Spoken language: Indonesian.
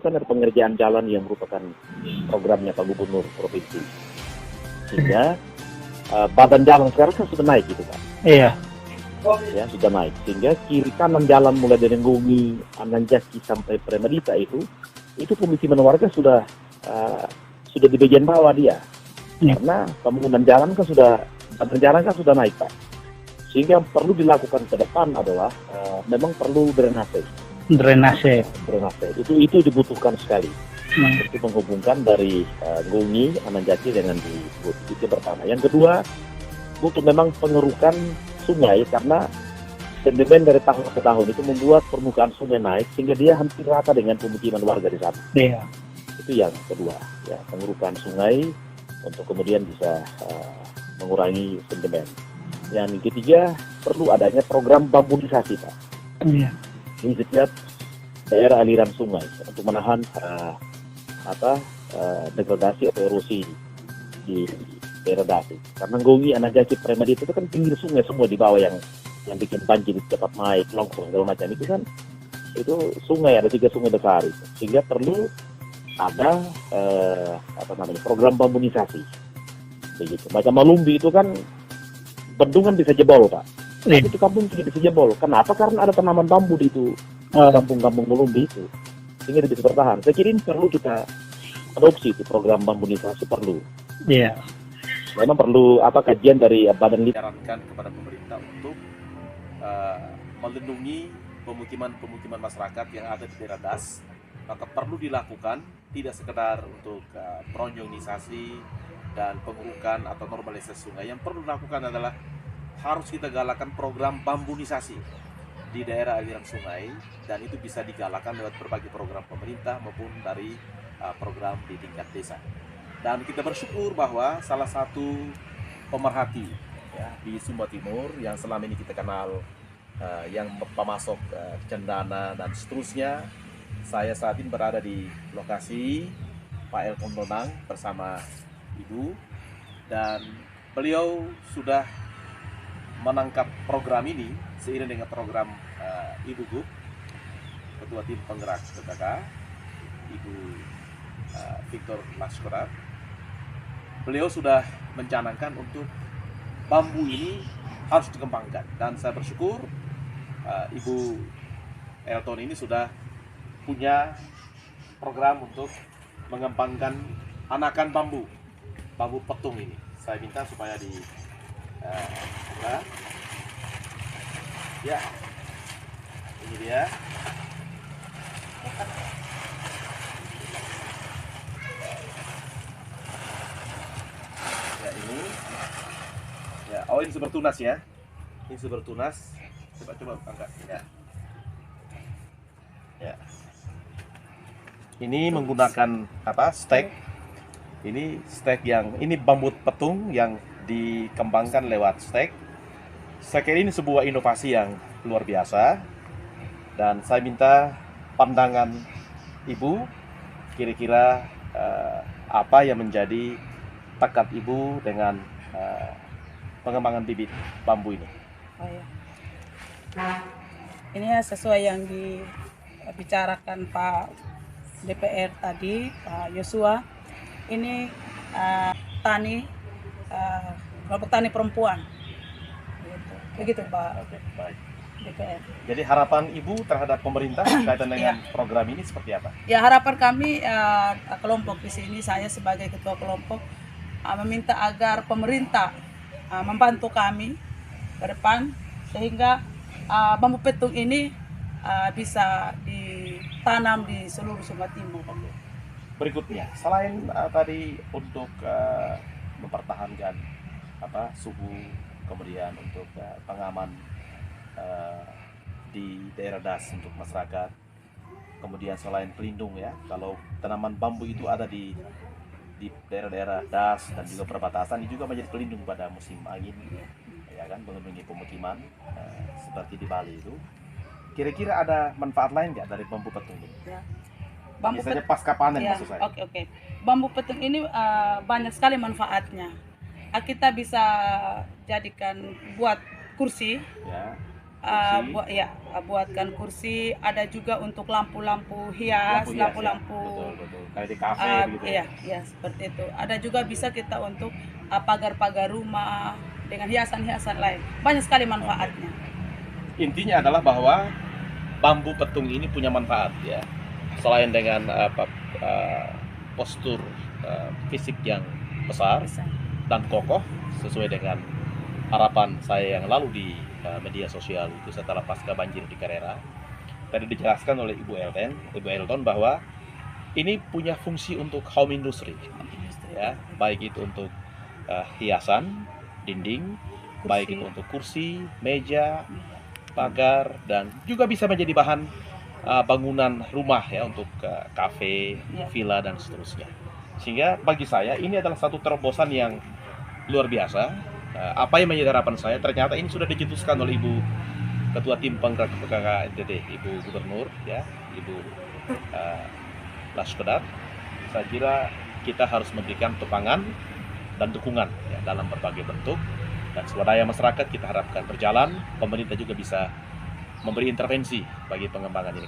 kan ada pengerjaan jalan yang merupakan programnya Pak Gubernur Provinsi. Sehingga badan jalan sekarang kan sudah naik gitu Pak. Iya. Ya, sudah naik. Sehingga kiri kanan jalan mulai dari Ngumi, Ananjaki sampai Premedita itu pemukiman warga sudah di bagian bawah dia. Karena pembangunan jalan kan badan jalan kan sudah naik Pak. Sehingga yang perlu dilakukan ke depan adalah memang perlu drainase. Itu dibutuhkan sekali untuk menghubungkan dari Ngumi, Ananjaki dengan di Budi. Itu pertama. Yang kedua, untuk memang pengerukan sungai karena sedimen dari tahun ke tahun itu membuat permukaan sungai naik sehingga dia hampir rata dengan pemukiman warga di sana. Iya. Itu yang kedua, ya, pengerukan sungai untuk kemudian bisa mengurangi sedimen. Yang ketiga, perlu adanya program bambunisasi Pak. Iya. Di setiap daerah aliran sungai untuk menahan degradasi atau erosi di daerah dasi. Karena Ngumi, Ananjaki, Premedita itu kan pinggir sungai semua di bawah yang bikin banjir cepat naik, longsor segala macam itu kan itu sungai, ada 3 sungai besar itu. Sehingga perlu ada program bambunisasi. Begitu. Macam Malumbi itu kan bendungan bisa jebol Pak. Tapi itu kampung tidak bisa jebol. Kenapa? Karena ada tanaman bambu di itu. Kampung-kampung Malumbi itu. Sehingga dia bisa bertahan. Saya kira ini perlu kita adopsi itu program bambunisasi perlu. Iya. Memang perlu kajian dari Badan Sarankan kepada pemerintah untuk melindungi pemukiman masyarakat yang ada di daerah das, maka perlu dilakukan tidak sekedar untuk peronjonisasi dan pengurukan atau normalisasi sungai. Yang perlu dilakukan adalah harus kita galakan program bambunisasi di daerah aliran sungai, dan itu bisa digalakan lewat berbagai program pemerintah maupun dari program di tingkat desa. Dan kita bersyukur bahwa salah satu pemerhati ya, di Sumba Timur yang selama ini kita kenal yang pemasok cendana dan seterusnya, saya saat ini berada di lokasi Pak Elton Donang bersama Ibu, dan beliau sudah menangkap program ini seiring dengan program Ibu Gub, Ketua Tim Penggerak PKK, Ibu Victor Laskorat. Beliau sudah mencanangkan untuk bambu ini harus dikembangkan, dan saya bersyukur Ibu Elton ini sudah punya program untuk mengembangkan anakan bambu petung ini. Saya minta supaya ya, ini dia. Ya, ini ya, ini super tunas ya. Ini super tunas. Coba angkat ya. Ya. Ini menggunakan stek. Ini stek ini bambu petung yang dikembangkan lewat stek. Saya kira ini sebuah inovasi yang luar biasa, dan saya minta pandangan Ibu, kira-kira apa yang menjadi tekad Ibu dengan pengembangan bibit bambu ini. Oh, ya. Ini sesuai yang dibicarakan Pak DPR tadi, Pak Yosua. Ini kelompok tani perempuan. Begitu Pak DPR. Jadi harapan Ibu terhadap pemerintah berkaitan dengan program ini seperti apa? Ya, harapan kami kelompok di sini, saya sebagai ketua kelompok meminta agar pemerintah membantu kami ke depan sehingga bambu petung ini bisa ditanam di seluruh Sumba Timur. Berikutnya, selain tadi untuk mempertahankan suhu, kemudian untuk pengaman di daerah das untuk masyarakat, kemudian selain pelindung ya, kalau tanaman bambu itu ada di daerah-daerah das dan juga perbatasan, ini juga menjadi pelindung pada musim angin ya kan, melindungi pemukiman seperti di Bali itu. Kira-kira ada manfaat lain nggak dari bambu petung ini? Ya. Bambu biasanya pasca panen ya, maksud saya. Oke. Bambu petung ini banyak sekali manfaatnya. Kita bisa jadikan buat kursi, Ya. buatkan kursi, ada juga untuk lampu-lampu hias, Lampu hias, ya. lampu-lampu Betul. Kayak di kafe begitu ya. iya, seperti itu. Ada juga bisa kita untuk pagar-pagar rumah dengan hiasan-hiasan lain. Banyak sekali manfaatnya. Intinya adalah bahwa bambu petung ini punya manfaat ya. Selain dengan postur fisik yang besar Bisa. dan kokoh sesuai dengan harapan saya yang lalu di media sosial itu setelah pasca banjir di Carrera. Tadi dijelaskan oleh Ibu Elton bahwa ini punya fungsi untuk home industry ya, baik itu untuk hiasan dinding, baik itu untuk kursi, meja, pagar, dan juga bisa menjadi bahan bangunan rumah ya untuk kafe, villa dan seterusnya. Sehingga bagi saya ini adalah satu terobosan yang luar biasa. Apa yang menjadi harapan saya, ternyata ini sudah dicetuskan oleh Ibu Ketua Tim Penggerak PKK NTT, Ibu Gubernur ya, Ibu Laskedat. Saya kira kita harus memberikan topangan dan dukungan ya, dalam berbagai bentuk, dan swadaya masyarakat kita harapkan berjalan, pemerintah juga bisa memberi intervensi bagi pengembangan ini.